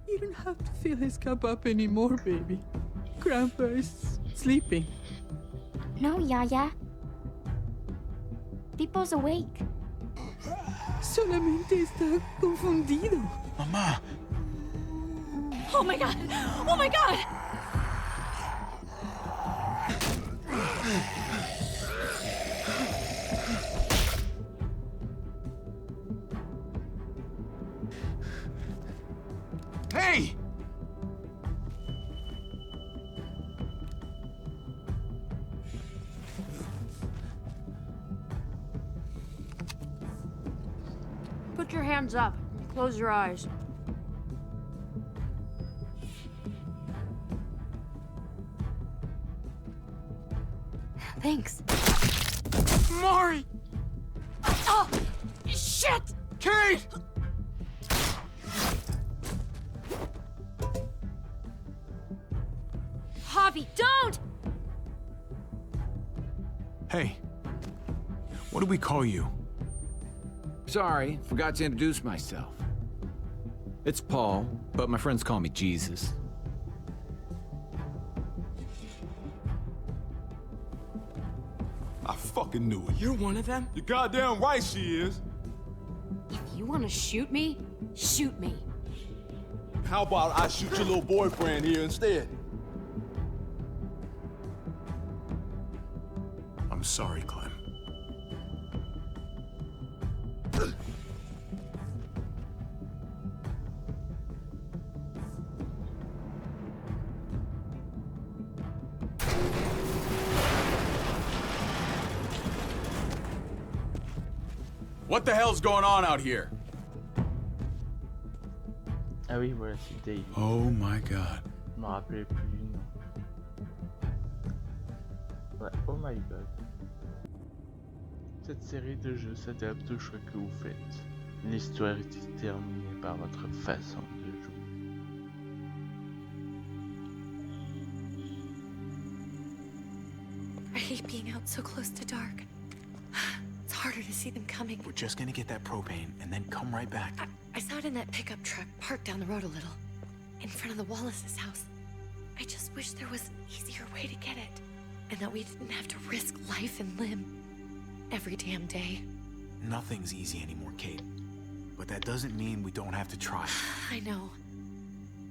You don't have to fill his cup up anymore, baby. Grandpa is sleeping. No, Yaya. Pipo's awake. Solamente está confundido. Mamá! Oh my god! Oh my god! Hey! Put your hands up. Close your eyes. Thanks. Mari! Oh! Shit! Kate! Javi, don't! Hey. What do we call you? Sorry, forgot to introduce myself. It's Paul, but my friends call me Jesus. I fucking knew it. You're one of them? You're goddamn right she is. If you want to shoot me, shoot me. How about I shoot your little boyfriend here instead? I'm sorry, Clem. What the hell's going on out here? Ah oui, voilà, c'était. Oh my god. Je me rappelais plus du nom. Ouais, oh my god. Cette série de jeux s'adapte au choix que vous faites. L'histoire est déterminée par votre façon de jouer. I hate being out so close to dark. It's harder to see them coming. We're just gonna get that propane and then come right back. I saw it in that pickup truck parked down the road a little, in front of the Wallace's house. I just wish there was an easier way to get it, and that we didn't have to risk life and limb every damn day. Nothing's easy anymore, Kate. But that doesn't mean we don't have to try. I know.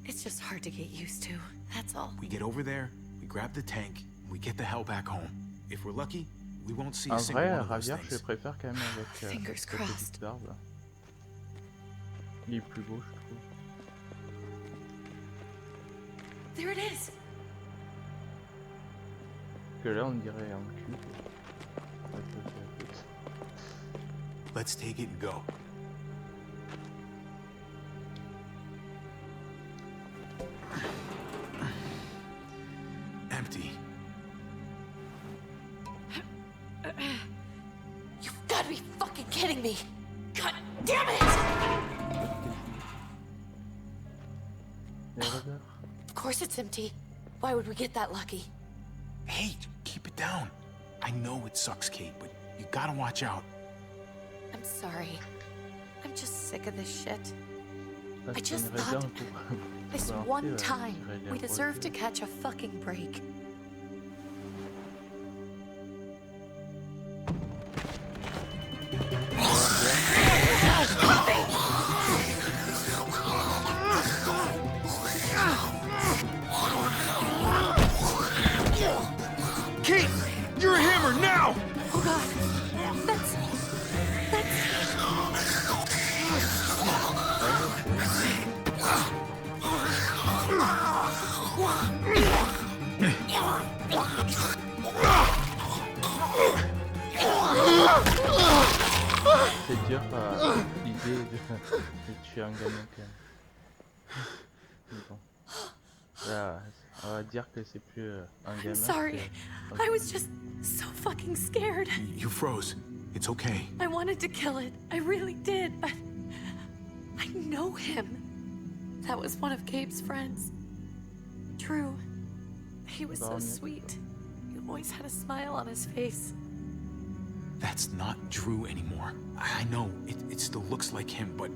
It's just hard to get used to, that's all. We get over there, we grab the tank, and we get the hell back home. If we're lucky, we won't see a En single vrai, one of those Ravière, je le things. préfère quand même avec Fingers sa crossed. petite barbe. Il est plus beau, je trouve. There it is! Que là, on dirait un cul. Let's take it and go. Empty. You've gotta be fucking kidding me! God damn it! Of course it's empty. Why would we get that lucky? Hey, keep it down. I know it sucks, Kate, but you gotta watch out. I'm sorry. I'm just sick of this shit. Ah, I c'est just une raison thought pour- this pour one lancer, time j'irais we bien deserve to voir. catch a fucking break. Kate, you're a hammer now! Oh god. That's C'est dur l'idée de tuer un gamin quand même. Mais bon. Là, on va dire que c'est plus un gamin. I'm sorry. c'est un- I was just so fucking scared. You froze. It's okay. I wanted to kill it. I really did, but I know him. That was one of Gabe's friends. Drew. He was so sweet. He always had a smile on his face. That's not Drew anymore. I know, it still looks like him, but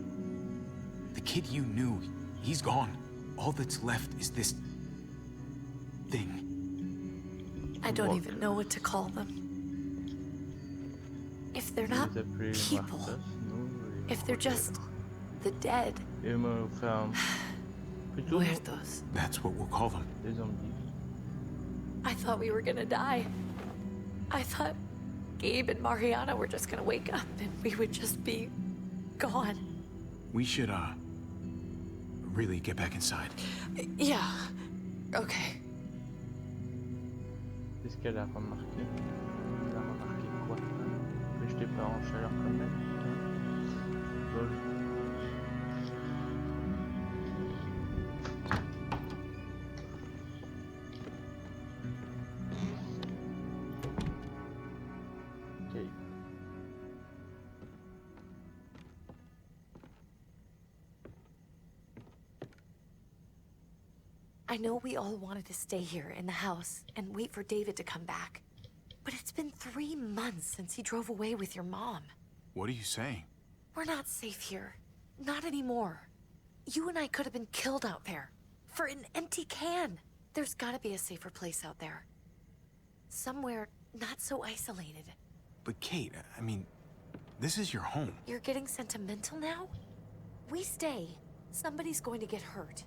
the kid you knew, he's gone. All that's left is this thing. I don't even know what to call them. If they're not Les appeler les people, muertos, nous, les if they're just the dead, Et moi, enfin, plutôt muertos. That's what we'll call them. les zombies. I thought we were gonna die. I thought Gabe and Mariana were just gonna wake up and we would just be gone. We should, really get back inside. Yeah. Okay. Qu'est-ce qu'elle a remarqué? Elle a remarqué quoi? Que je t'ai pas en chaleur quand même. Lol. Ok. I know we all wanted to stay here in the house and wait for David to come back. But it's been 3 months since he drove away with your mom. What are you saying? We're not safe here. Not anymore. You and I could have been killed out there. For an empty can. There's gotta be a safer place out there. Somewhere not so isolated. But Kate, I mean, this is your home. You're getting sentimental now? We stay. Somebody's going to get hurt.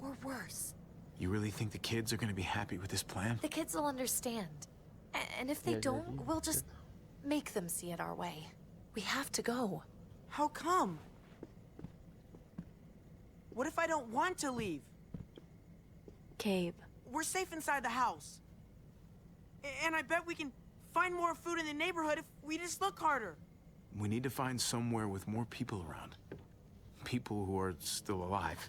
Or worse. You really think the kids are gonna be happy with this plan? The kids will understand. And if they Yeah, don't, maybe. we'll just make them see it our way. We have to go. How come? What if I don't want to leave? Gabe. We're safe inside the house. And I bet we can find more food in the neighborhood if we just look harder. We need to find somewhere with more people around. People who are still alive.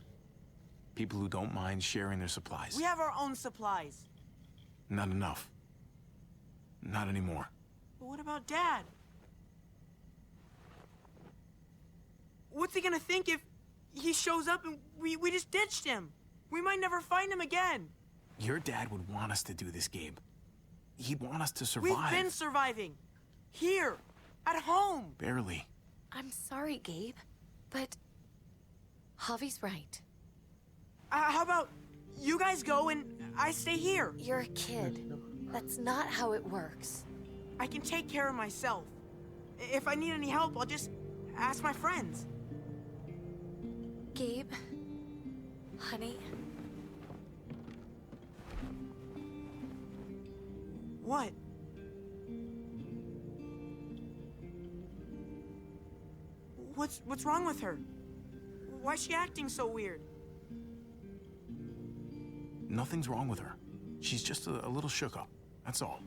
People who don't mind sharing their supplies. We have our own supplies. Not enough. Not anymore. But what about Dad? What's he gonna think if he shows up and we just ditched him? We might never find him again. Your dad would want us to do this, Gabe. He'd want us to survive. We've been surviving. Here. At home. Barely. I'm sorry, Gabe. But Javi's right. How about you guys go and I stay here? You're a kid. That's not how it works. I can take care of myself. If I need any help, I'll just ask my friends. Gabe, honey, What? What's wrong with her? Why is she acting so weird? Nothing's wrong with her. She's just a little shook up. That's all.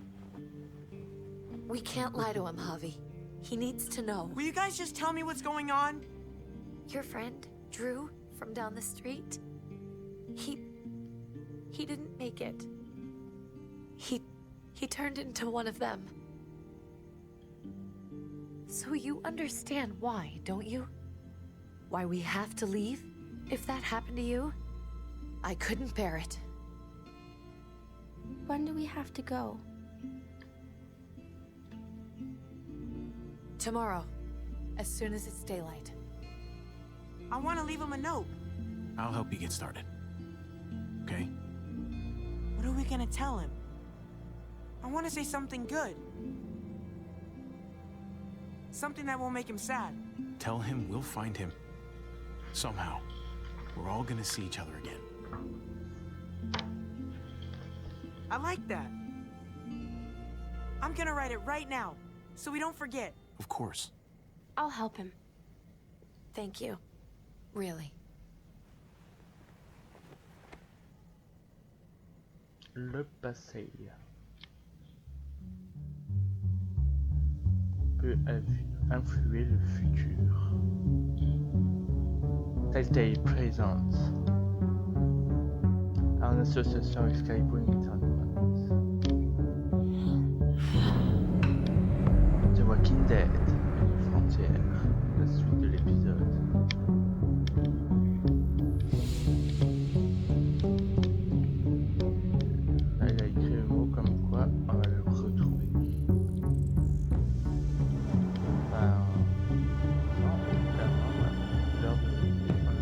we can't lie to him, Javi. He needs to know. Will you guys just tell me what's going on? Your friend, Drew, from down the street, he didn't make it. He turned into one of them. So you understand why, don't you? Why we have to leave? If that happened to you, I couldn't bear it. When do we have to go? Tomorrow, as soon as it's daylight. I want to leave him a note. I'll help you get started. Okay? What are we gonna tell him? I want to say something good. Something that won't make him sad. Tell him we'll find him. Somehow. We're all gonna see each other again. I like that. I'm gonna write it right now, so we don't forget. Of course. I'll help him. Thank you. Really. Le passé peut influer le futur. Telltale présente en association avec Skybound Entertainment The Walking Dead, frontière, la suite de l'épisode. Là, il a écrit un mot comme quoi on va le retrouver. Enfin, non, clairement, l'heure de... Voilà.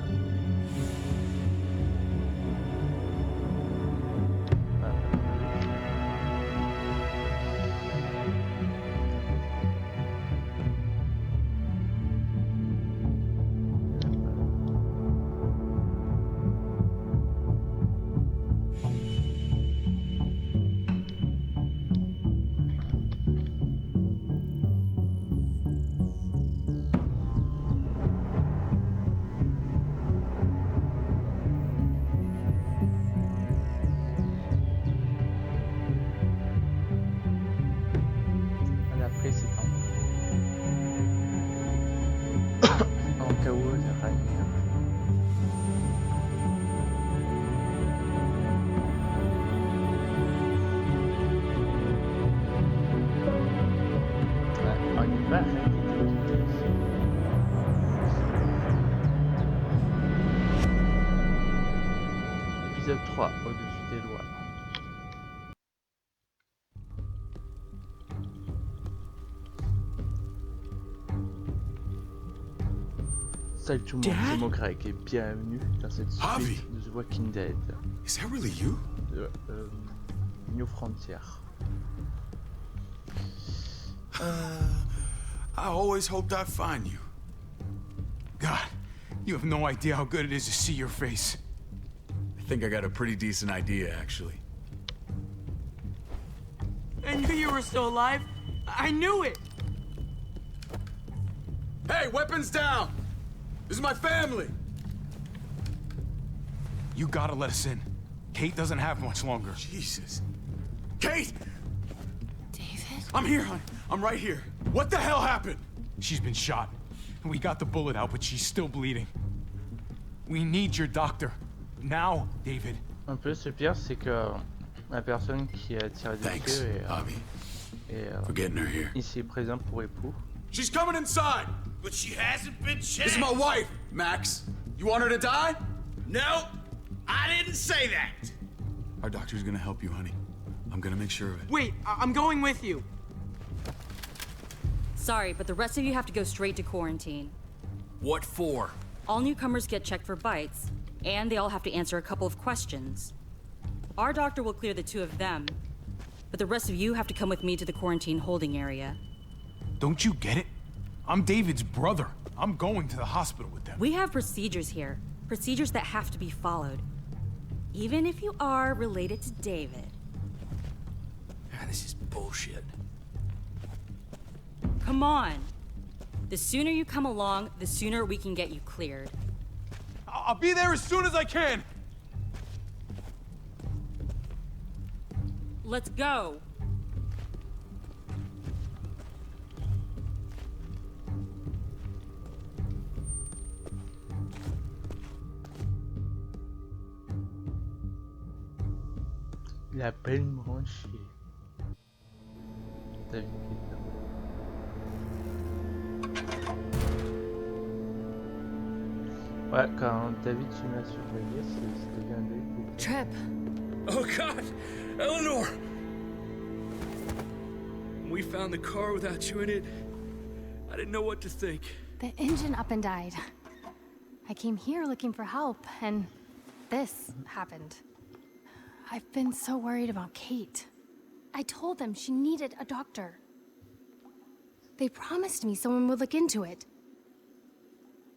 Épisode 3, au-dessus des lois. Salut tout le monde, c'est Mogreg et bienvenue dans cette suite de The Walking Dead. Is that really you? New Frontière. I always hoped I'd find you. God, you have no idea how good it is to see your face. I think I got a pretty decent idea, actually. I knew you were still alive. I knew it. Hey, weapons down! This is my family! You gotta let us in. Kate doesn't have much longer. Jesus. Kate! David? I'm here, hon. I'm right here. What the hell happened? She's been shot. We got the bullet out, but she's still bleeding. We need your doctor. Now, David. Un peu ce pire, c'est que la personne qui a tiré dessus est ici présent pour époux. She's coming inside! But she hasn't been checked. This is my wife, Max. You want her to die? No, I didn't say that. Our doctor's gonna help you, honey. I'm gonna make sure of it. Wait, I'm going with you. Sorry, but the rest of you have to go straight to quarantine. What for? All newcomers get checked for bites, and they all have to answer a couple of questions. Our doctor will clear the two of them, but the rest of you have to come with me to the quarantine holding area. Don't you get it? I'm David's brother. I'm going to the hospital with them. We have procedures here. Procedures that have to be followed. Even if you are related to David. This is bullshit. Come on. The sooner you come along, the sooner we can get you cleared. I'll be there as soon as I can. Let's go. Il a bellement chié. David qui est là. Ouais, quand David se met à surveiller, ça devient des Trip. Oh God, Eleanor! When we found the car without you in it, I didn't know what to think. The engine up and died. I came here looking for help, and this happened. I've been so worried about Kate. I told them she needed a doctor. They promised me someone would look into it.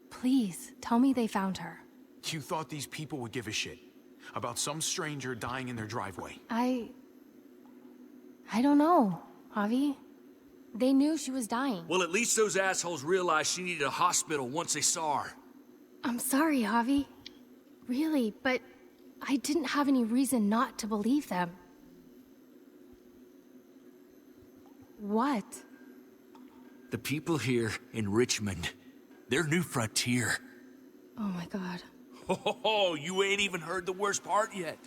Please, tell me they found her. You thought these people would give a shit about some stranger dying in their driveway. I don't know, Javi. They knew she was dying. Well, at least those assholes realized she needed a hospital once they saw her. I'm sorry, Javi. Really, but I didn't have any reason not to believe them. What? The people here in Richmond, they're New Frontier. Oh my God. Oh, you ain't even heard the worst part yet.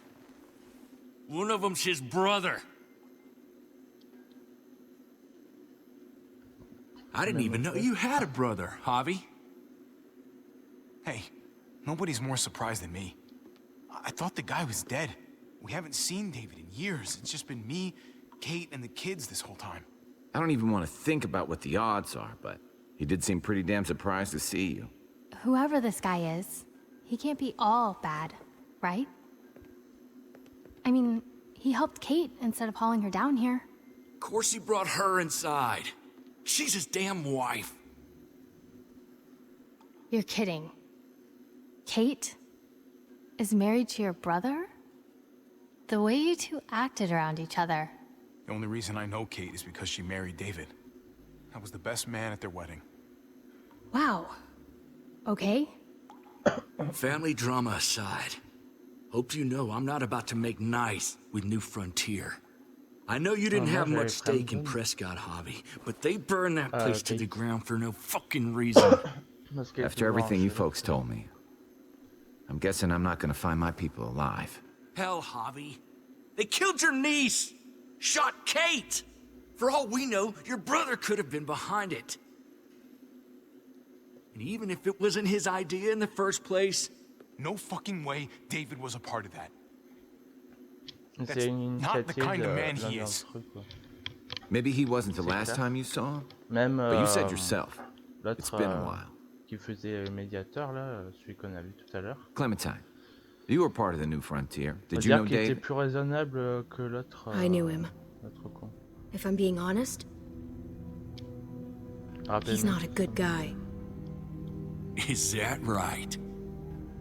One of them's his brother. I didn't even know you had a brother, Javi. Hey, nobody's more surprised than me. I thought the guy was dead. We haven't seen David in years. It's just been me, Kate, and the kids this whole time. I don't even want to think about what the odds are, but he did seem pretty damn surprised to see you. Whoever this guy is, he can't be all bad, right? I mean, he helped Kate instead of hauling her down here. Of course he brought her inside. She's his damn wife. You're kidding. Kate is married to your brother? The way you two acted around each other. The only reason I know Kate is because she married David. I was the best man at their wedding. Wow. Okay. Family drama aside, hope you know I'm not about to make nice with New Frontier. I know you didn't have much stake in Prescott, Javi, but they burned that place to the ground for no fucking reason. After everything you folks told me, I'm guessing I'm not gonna find my people alive. Hell, Javi. They killed your niece! Shot Kate! For all we know, your brother could have been behind it. And even if it wasn't his idea in the first place... No fucking way David was a part of that. C'est une not the initiative kind of de man l'un he is. d'entre eux, quoi. Maybe he wasn't the C'est last clair. time you saw him, Même but you said yourself, it's l'autre been a while. qui faisait le médiateur, là, celui qu'on a vu tout à l'heure. Clementine, you were part of the New Frontier. On Did va you dire know qu'il était David? plus raisonnable que l'autre. I knew him. L'autre con. If I'm being honest, he's Rappelle-moi. not a good guy. Is that right?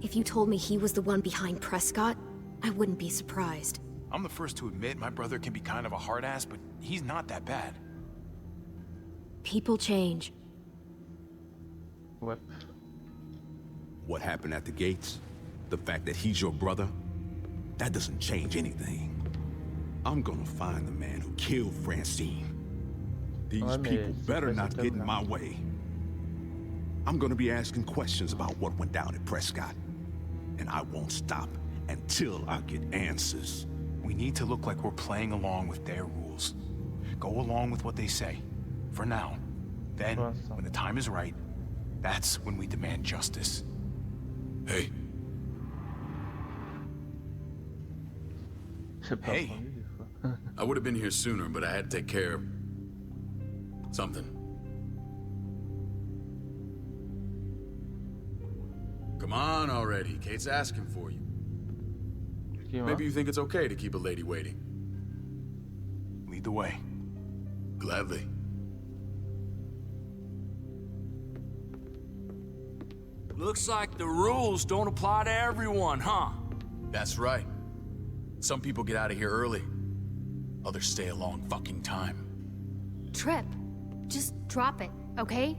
If you told me he was the one behind Prescott, I wouldn't be surprised. I'm the first to admit my brother can be kind of a hard ass, but he's not that bad. People change. Ouais. What happened at the gates? The fact that he's your brother? That doesn't change anything. I'm gonna find the man who killed Francine. These Ouais, mais people c'est better pas not cet get in homme-là. my way. I'm gonna be asking questions about what went down at Prescott. And I won't stop until I get answers. We need to look like we're playing along with their rules. Go along with what they say. For now. Then, when the time is right, that's when we demand justice. Hey, J'ai pas Hey. entendu des fois. I would have been here sooner, but I had to take care of something. Come on already. Kate's asking for you. Excuse-moi. Maybe you think it's okay to keep a lady waiting. Lead the way. Gladly. Looks like the rules don't apply to everyone, huh? That's right. Some people get out of here early. Others stay a long fucking time. Trip, just drop it, okay?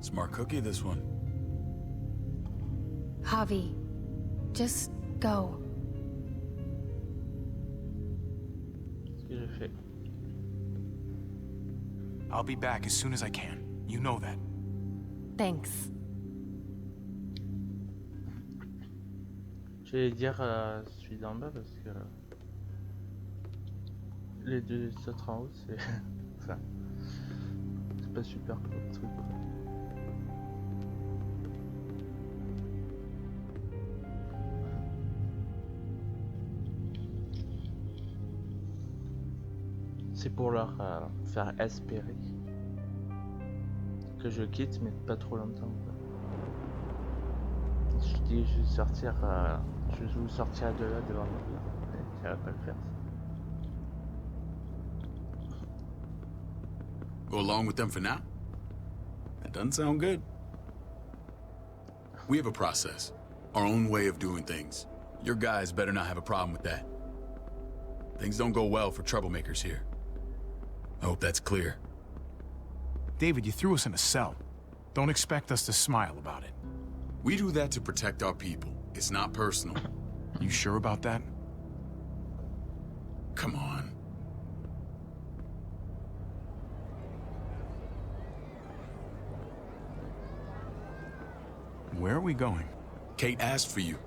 Smart cookie, this one. Javi, just go. Ce que j'ai fait. I'll be back as soon as I can. You know that. Thanks. Je vais dire celui d'en bas parce que les deux autres en haut c'est enfin c'est pas super cool le truc quoi. C'est pour leur faire espérer que je quitte mais pas trop longtemps quoi. Je dis je vais sortir je vais vous sortir de là devant moi. Ça va pas le faire. Go along with them for now? That doesn't sound good. We have a process, our own way of doing things. Your guys better not have a problem with that. Things don't go well for troublemakers here. I hope that's clear. David, you threw us in a cell. Don't expect us to smile about it. We do that to protect our people. It's not personal. You sure about that? Come on. Where are we going? Kate asked for you.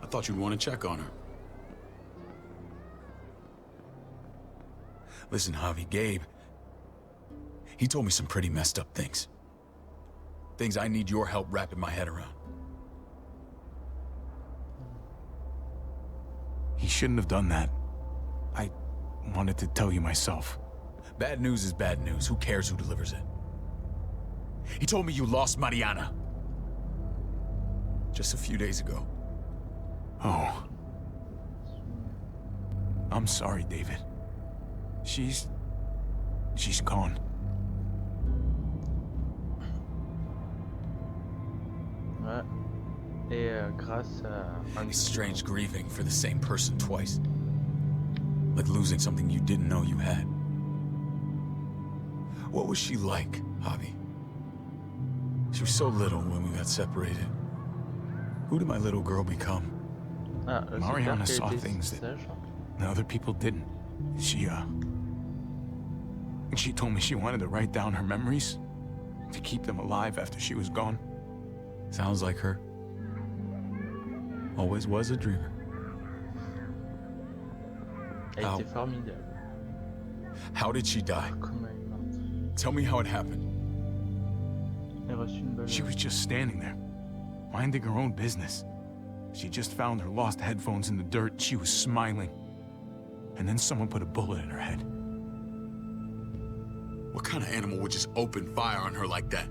I thought you'd want to check on her. Listen, Javi, Gabe, he told me some pretty messed up things. Things I need your help wrapping my head around. He shouldn't have done that. I wanted to tell you myself. Bad news is bad news. Who cares who delivers it? He told me you lost Mariana. Just a few days ago. Oh. I'm sorry, David. She's gone. Ouais. Et grâce à un It's strange grieving for the same person twice. Like losing something you didn't know you had. What was she like, Javi? She was so little when we got separated. Who did my little girl become? Mariana saw things that other people didn't. She told me she wanted to write down her memories to keep them alive after she was gone. Sounds like her. Always was a dreamer. Elle était formidable. How did she die? Comment elle est morte. Tell me how it happened. Elle a reçu une balle. She was just standing there, minding her own business. She just found her lost headphones in the dirt. She was smiling. And then someone put a bullet in her head. What kind of animal would just open fire on her like that?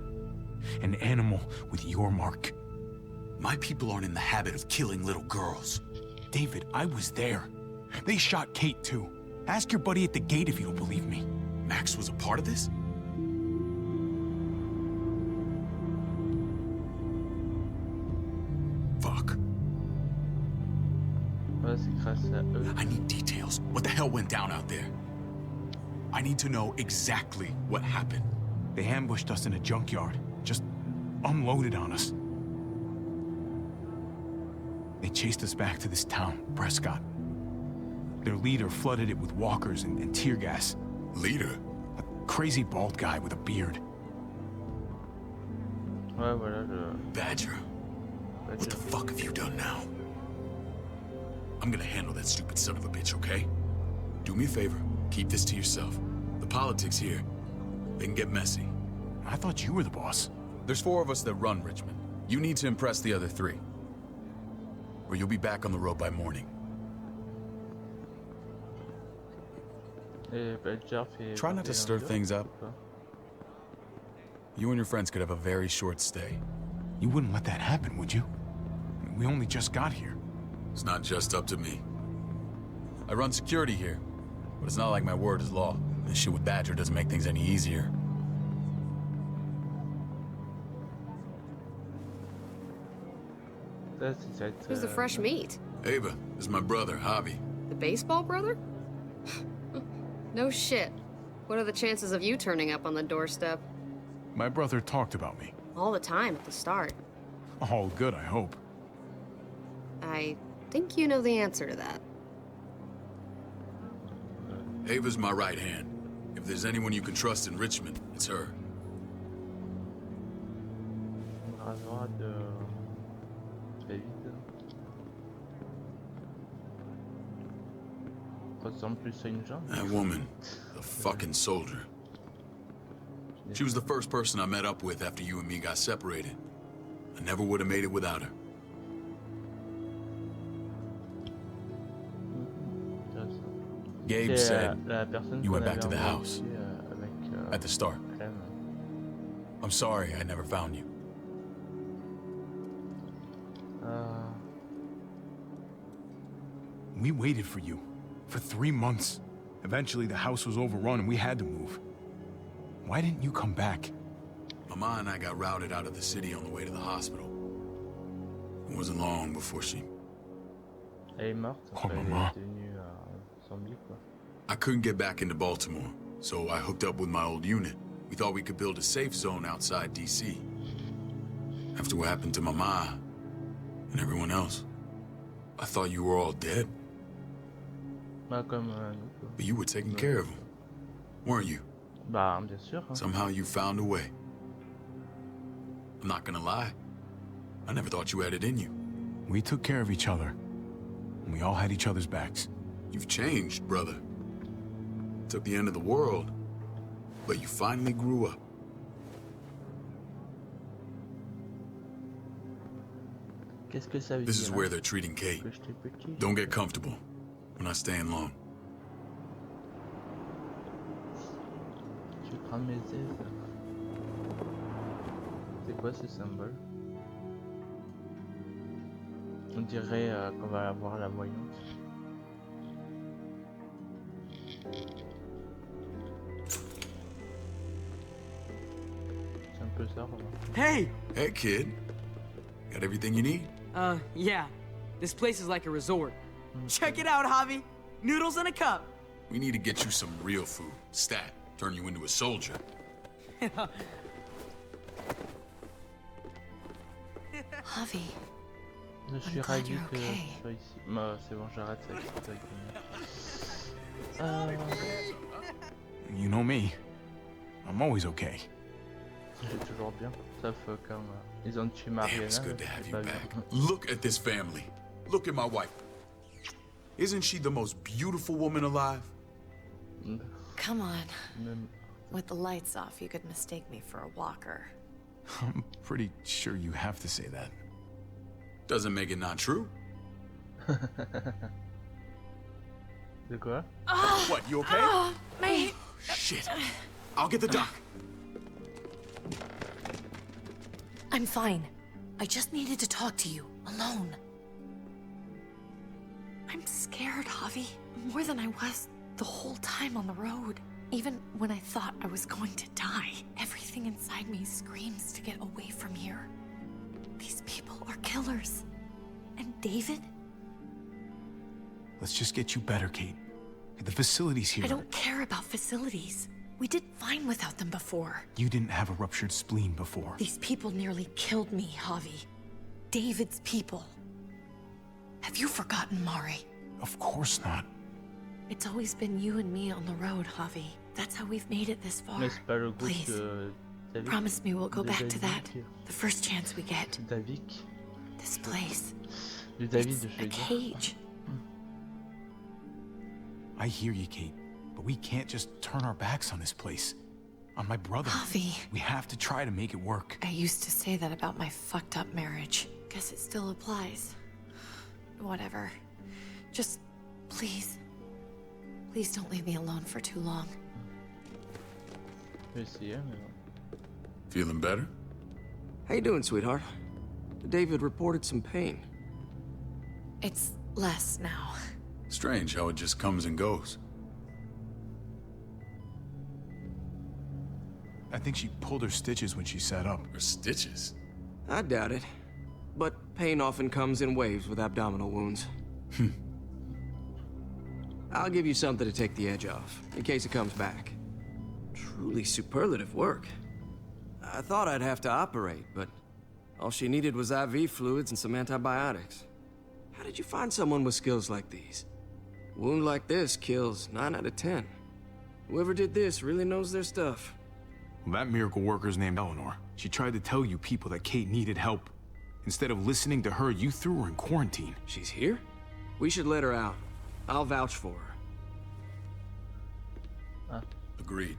An animal with your mark. My people aren't in the habit of killing little girls. David, I was there. They shot Kate too. Ask your buddy at the gate if you don't believe me. Max was a part of this? Fuck. I need details. What the hell went down out there? I need to know exactly what happened. They ambushed us in a junkyard. Just unloaded on us. They chased us back to this town, Prescott. Their leader flooded it with walkers and tear gas. Leader? A crazy bald guy with a beard. Badger. What the fuck have you done now? I'm gonna handle that stupid son of a bitch, okay? Do me a favor, keep this to yourself. The politics here, they can get messy. I thought you were the boss. There's 4 of us that run Richmond. You need to impress the other 3. Or you'll be back on the road by morning. Try not to stir things up. You and your friends could have a very short stay. You wouldn't let that happen, would you? We only just got here. It's not just up to me. I run security here, but it's not like my word is law. This shit with Badger doesn't make things any easier. Who's the fresh meat? Ava, this is my brother, Javi. The baseball brother? No shit. What are the chances of you turning up on the doorstep? My brother talked about me. All the time at the start. All good, I hope. I think you know the answer to that. Ava's my right hand. If there's anyone you can trust in Richmond, it's her. That woman, the fucking soldier. She was the first person I met up with after you and me got separated. I never would have made it without her. Gabe said you went back to the house at the start. I'm sorry I never found you. We waited for you for 3 months. Eventually the house was overrun and we had to move. Why didn't you come back? Mama and I got routed out of the city on the way to the hospital. It wasn't long before she... Oh, Mama. I couldn't get back into Baltimore, so I hooked up with my old unit. We thought we could build a safe zone outside D.C. After what happened to Mama and everyone else, I thought you were all dead. But you were taking care of them, weren't you? Somehow you found a way. I'm not gonna lie. I never thought you had it in you. We took care of each other. And we all had each other's backs. You've changed, brother. Took the end of the world, but you finally grew up. This is where they're treating Kate. Don't get comfortable. We're not staying long. Je vais prendre mes aises. C'est quoi ce symbole? On dirait qu'on va avoir la voyante. C'est un peu ça, remarque. Hey! Hey, kid. Got everything you need? Yeah. This place is like a resort. Check it out, Javi. Noodles in a cup. We need to get you some real food. Stat. Turn you into a soldier. Javi. Je suis ravi que tu sois ici. C'est bon, j'arrête ça. You know me. I'm always okay. J'ai toujours bien, sauf quand ils ont tué Mariana. It's good to have you back. Look at this family. Look at my wife. Isn't she the most beautiful woman alive? Come on. With the lights off, you could mistake me for a walker. I'm pretty sure you have to say that. Doesn't make it not true. De quoi? What, you okay? My... Shit. I'll get the doc. I'm fine. I just needed to talk to you, alone. I'm scared, Javi. More than I was the whole time on the road. Even when I thought I was going to die, everything inside me screams to get away from here. These people are killers. And David? Let's just get you better, Kate. The facilities here. I don't care about facilities. We did fine without them before. You didn't have a ruptured spleen before. These people nearly killed me, Javi. David's people. Have you forgotten, Mari? Of course not. It's always been you and me on the road, Javi. That's how we've made it this far. Mais c'est pas le goût Please, de promise me we'll go de back to that David. the first chance we get. David. This place. Du David, It's je a veux dire. cage. I hear you, Kate. But we can't just turn our backs on this place. On my brother. Javi. We have to try to make it work. I used to say that about my fucked up marriage. Guess it still applies. Whatever. Just, please. Please don't leave me alone for too long. Je vais essayer, mais bon. Feeling better? How you doing, sweetheart? David reported some pain. It's less now. Strange how it just comes and goes. I think she pulled her stitches when she sat up. Her stitches? I doubt it. But pain often comes in waves with abdominal wounds. I'll give you something to take the edge off, in case it comes back. Truly superlative work. I thought I'd have to operate, but all she needed was IV fluids and some antibiotics. How did you find someone with skills like these? A wound like this kills 9 out of 10. Whoever did this really knows their stuff. Well, that miracle worker's named Eleanor. She tried to tell you people that Kate needed help. Instead of listening to her, you threw her in quarantine. She's here? We should let her out. I'll vouch for her. Agreed.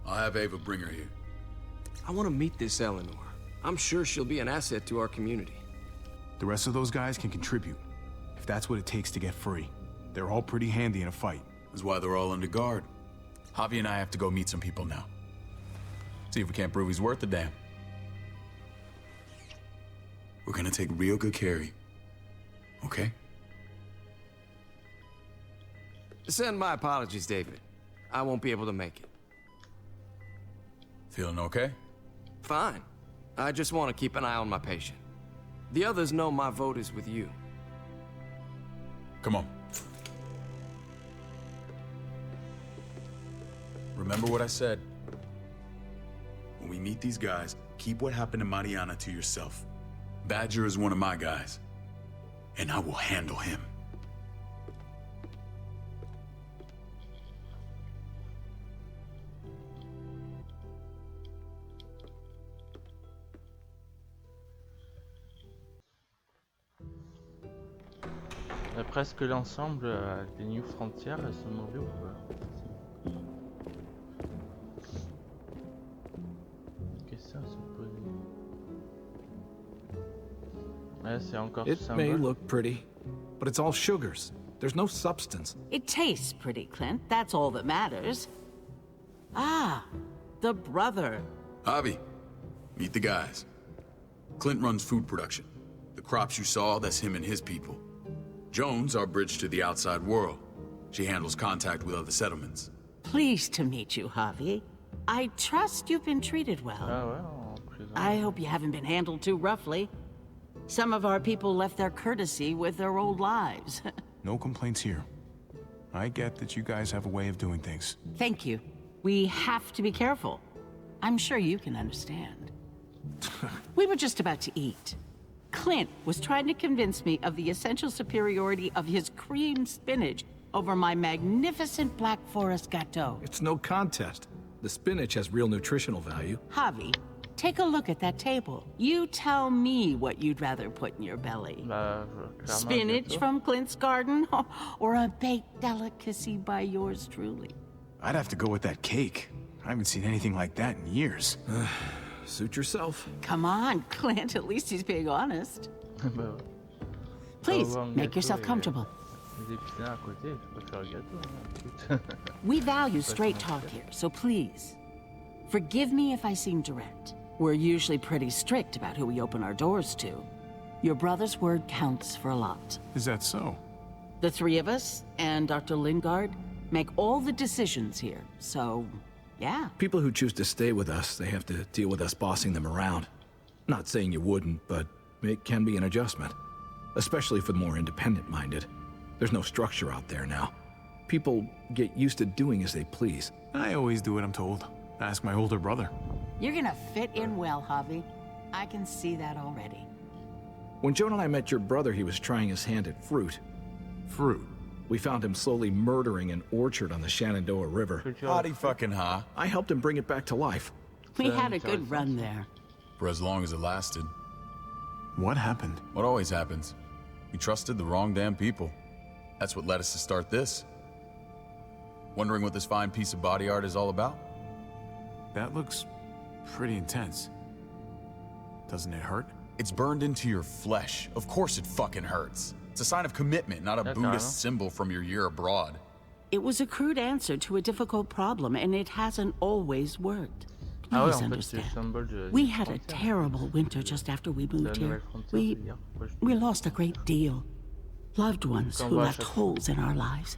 I'll have Ava bring her here. I want to meet this Eleanor. I'm sure she'll be an asset to our community. The rest of those guys can contribute, if that's what it takes to get free. They're all pretty handy in a fight. That's why they're all under guard. Javi and I have to go meet some people now. See if we can't prove he's worth the damn. We're gonna take real good care of you. Okay? Send my apologies, David. I won't be able to make it. Feeling okay? Fine. I just want to keep an eye on my patient. The others know my vote is with you. Come on. Remember what I said. When we meet these guys, keep what happened to Mariana to yourself. Badger is one of my guys, and I will handle him. Presque l'ensemble des New Frontières, elles sont mauvais ou pas? Question à se poser. Ouais, c'est encore It ce may symbole. look pretty, but it's all sugars. There's no substance. It tastes pretty, Clint. That's all that matters. Ah, the brother. Javi, meet the guys. Clint runs food production. The crops you saw, that's him and his people. Jones, our bridge to the outside world. She handles contact with other settlements. Pleased to meet you, Javi. I trust you've been treated well. Ah ouais, en prison. I hope you haven't been handled too roughly. Some of our people left their courtesy with their old lives. No complaints here. I get that you guys have a way of doing things. Thank you. We have to be careful. I'm sure you can understand. We were just about to eat. Clint was trying to convince me of the essential superiority of his cream spinach over my magnificent Black Forest gâteau. It's no contest. The spinach has real nutritional value. Javi, take a look at that table. You tell me what you'd rather put in your belly. Bah, clairement, Spinach gâteau. from Clint's garden, or a baked delicacy by yours truly? I'd have to go with that cake. I haven't seen anything like that in years. Suit yourself. Come on, Clint, at least he's being honest. Bah ouais. Please, make yourself comfortable. Les épinards à côté, je peux faire le gâteau. Hein. We value straight talk here, so please, forgive me if I seem direct. We're usually pretty strict about who we open our doors to. Your brother's word counts for a lot. Is that so? The three of us and Dr. Lingard make all the decisions here, so yeah. People who choose to stay with us, they have to deal with us bossing them around. Not saying you wouldn't, but it can be an adjustment. Especially for the more independent-minded. There's no structure out there now. People get used to doing as they please. I always do what I'm told. Ask my older brother. You're gonna fit in well, Javi. I can see that already. When Joan and I met your brother, he was trying his hand at fruit. Fruit? We found him slowly murdering an orchard on the Shenandoah River. Howdy fucking ha. I helped him bring it back to life. We had a good run there. For as long as it lasted. What happened? What always happens. We trusted the wrong damn people. That's what led us to start this. Wondering what this fine piece of body art is all about? That looks pretty intense. Doesn't it hurt? It's burned into your flesh. Of course it fucking hurts. It's a sign of commitment, not a Buddhist symbol from your year abroad. It was a crude answer to a difficult problem, and it hasn't always worked. Ah ouais, Please en fait, c'est le understand. symbole de... We had a terrible winter just after we moved here. We lost a great deal. Loved ones who left holes in our lives.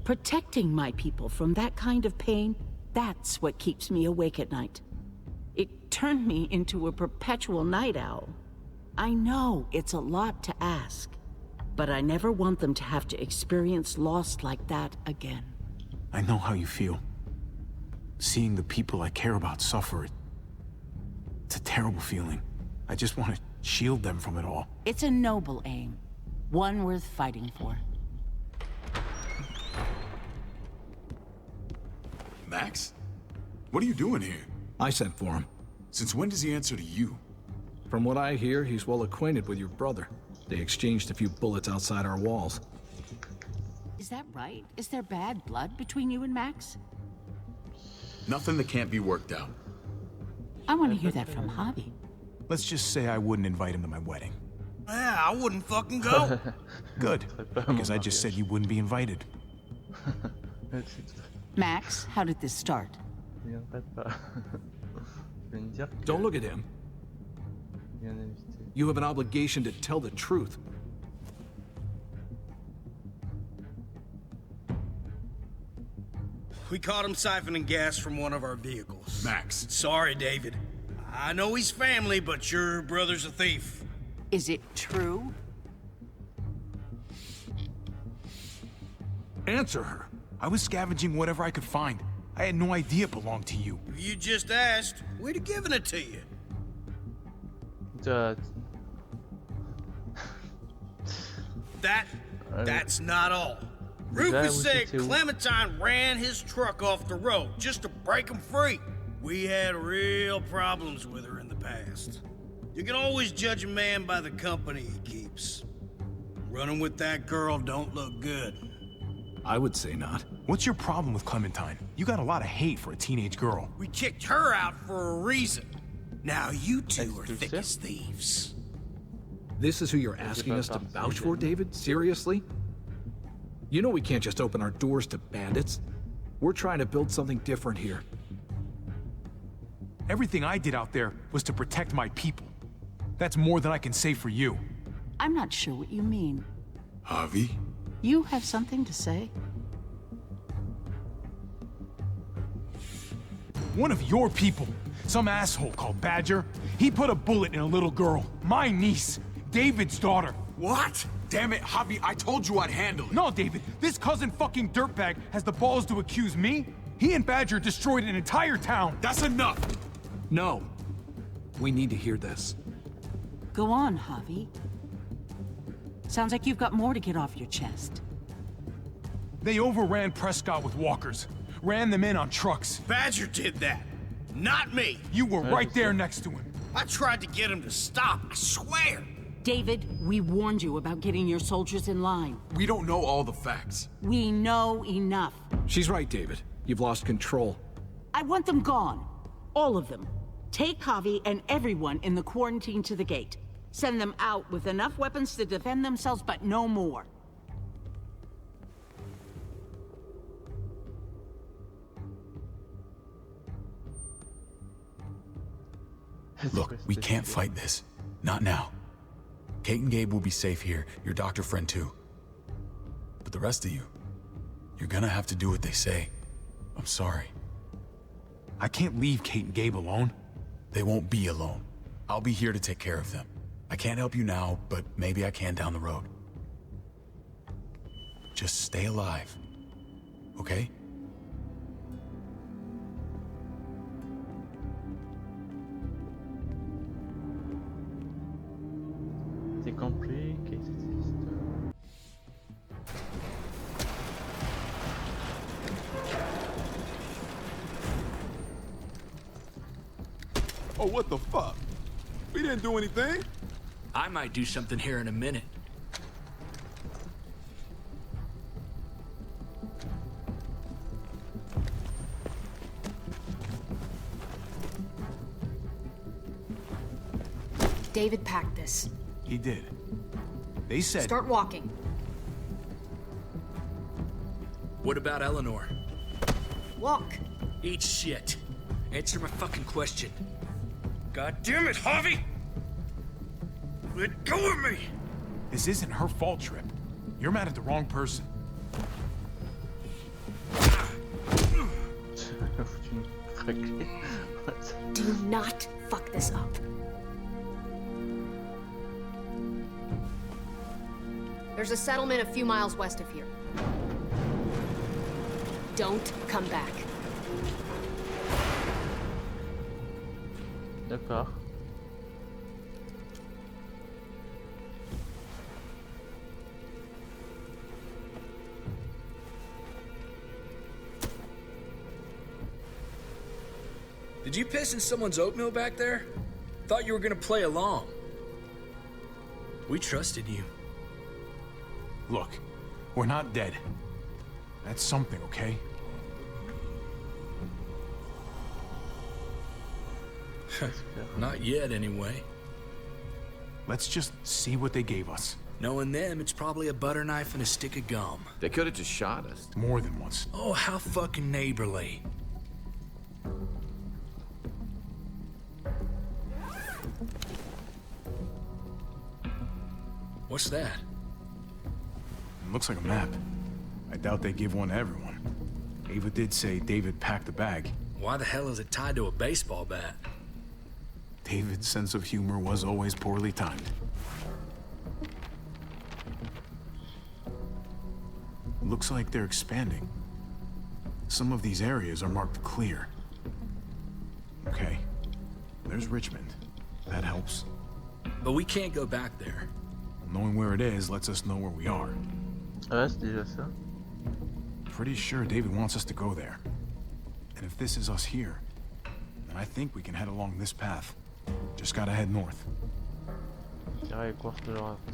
Protecting my people from that kind of pain, that's what keeps me awake at night. It turned me into a perpetual night owl. I know it's a lot to ask, but I never want them to have to experience loss like that again. I know how you feel. Seeing the people I care about suffer, it's a terrible feeling. I just want to shield them from it all. It's a noble aim, one worth fighting for. Max? What are you doing here? I sent for him. Since when does he answer to you? From what I hear, he's well acquainted with your brother. They exchanged a few bullets outside our walls. Is that right? Is there bad blood between you and Max? Nothing that can't be worked out. I want to hear that from Javi. Let's just say I wouldn't invite him to my wedding. Yeah, I wouldn't fucking go. Good, because I just said you wouldn't be invited. Max, how did this start? Don't look at him. You have an obligation to tell the truth. We caught him siphoning gas from one of our vehicles. Max. Sorry, David. I know he's family, but your brother's a thief. Is it true? Answer her. I was scavenging whatever I could find. I had no idea it belonged to you. If you just asked, we'd have given it to you. That's not all. Rufus said Clementine ran his truck off the road just to break him free. We had real problems with her in the past. You can always judge a man by the company he keeps. Running with that girl don't look good. I would say not. What's your problem with Clementine? You got a lot of hate for a teenage girl. We kicked her out for a reason. Now you two are thick as thieves. This is who you're asking us to vouch for, David? Seriously? You know we can't just open our doors to bandits. We're trying to build something different here. Everything I did out there was to protect my people. That's more than I can say for you. I'm not sure what you mean. Javi? You have something to say? One of your people, some asshole called Badger, he put a bullet in a little girl, my niece, David's daughter. What? Damn it, Javi, I told you I'd handle it. No, David, this cousin fucking dirtbag has the balls to accuse me? He and Badger destroyed an entire town. That's enough. No. We need to hear this. Go on, Javi. Sounds like you've got more to get off your chest. They overran Prescott with walkers. Ran them in on trucks. Badger did that. Not me. You were right there next to him. I tried to get him to stop, I swear. David, we warned you about getting your soldiers in line. We don't know all the facts. We know enough. She's right, David. You've lost control. I want them gone. All of them. Take Javi and everyone in the quarantine to the gate. Send them out with enough weapons to defend themselves, but no more. Look, we can't fight this. Not now. Kate and Gabe will be safe here, your doctor friend too. But the rest of you, you're gonna have to do what they say. I'm sorry. I can't leave Kate and Gabe alone. They won't be alone. I'll be here to take care of them. I can't help you now, but maybe I can down the road. Just stay alive, okay? C'est compliqué cette histoire. Oh, what the fuck? We didn't do anything. I might do something here in a minute. David packed this. He did. They said... Start walking. What about Eleanor? Walk. Eat shit. Answer my fucking question. God damn it, Javi! Let go of me! This isn't her fault, Trip. You're mad at the wrong person. Do not fuck this up. There's a settlement a few miles west of here. Don't come back. D'accord. Did you piss in someone's oatmeal back there? Thought you were gonna play along. We trusted you. Look, we're not dead. That's something, okay? Not yet, anyway. Let's just see what they gave us. Knowing them, it's probably a butter knife and a stick of gum. They could have just shot us. More than once. Oh, how fucking neighborly. What's that? It looks like a map. I doubt they give one to everyone. Ava did say David packed the bag. Why the hell is it tied to a baseball bat? David's sense of humor was always poorly timed. Looks like they're expanding. Some of these areas are marked clear. Okay. There's Richmond. That helps. But we can't go back there. Knowing where it is lets us know where we are. Ah, c'est déjà ça. Pretty sure David wants us to go there. And if this is us here, then I think we can head along this path. Just gotta head north.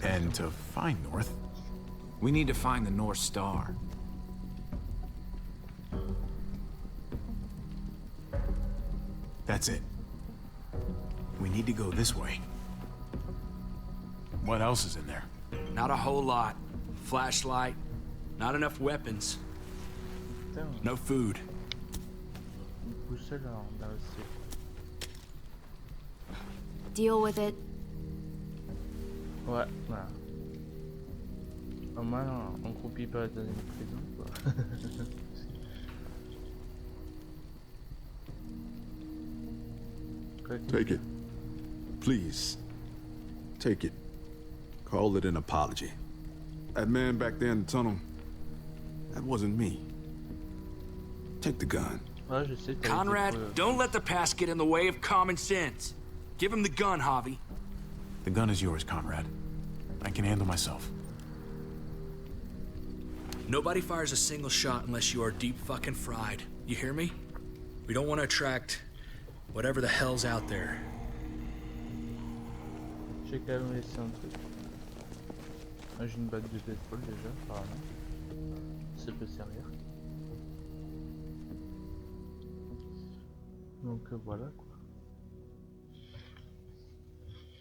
And to find north, we need to find the North Star. That's it. We need to go this way. What else is in there? Not a whole lot. Flashlight, not enough weapons. No food. Deal with it. Ouais, voilà. Au moins, on croupit pas dans une prison, quoi. Take it. Please. Take it. Call it an apology. That man back there in the tunnel, that wasn't me. Take the gun. Ah, je sais, Conrad, don't let the past get in the way of common sense. Give him the gun, Javi. The gun is yours, Conrad. I can handle myself. Nobody fires a single shot unless you are deep fucking fried. You hear me? We don't want to attract whatever the hell's out there. J'ai quand même laissé un truc. Ah, j'ai une bague de pétrole déjà, apparemment. Ça peut servir. Donc voilà quoi.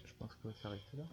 Je pense que doit s'arrêter là.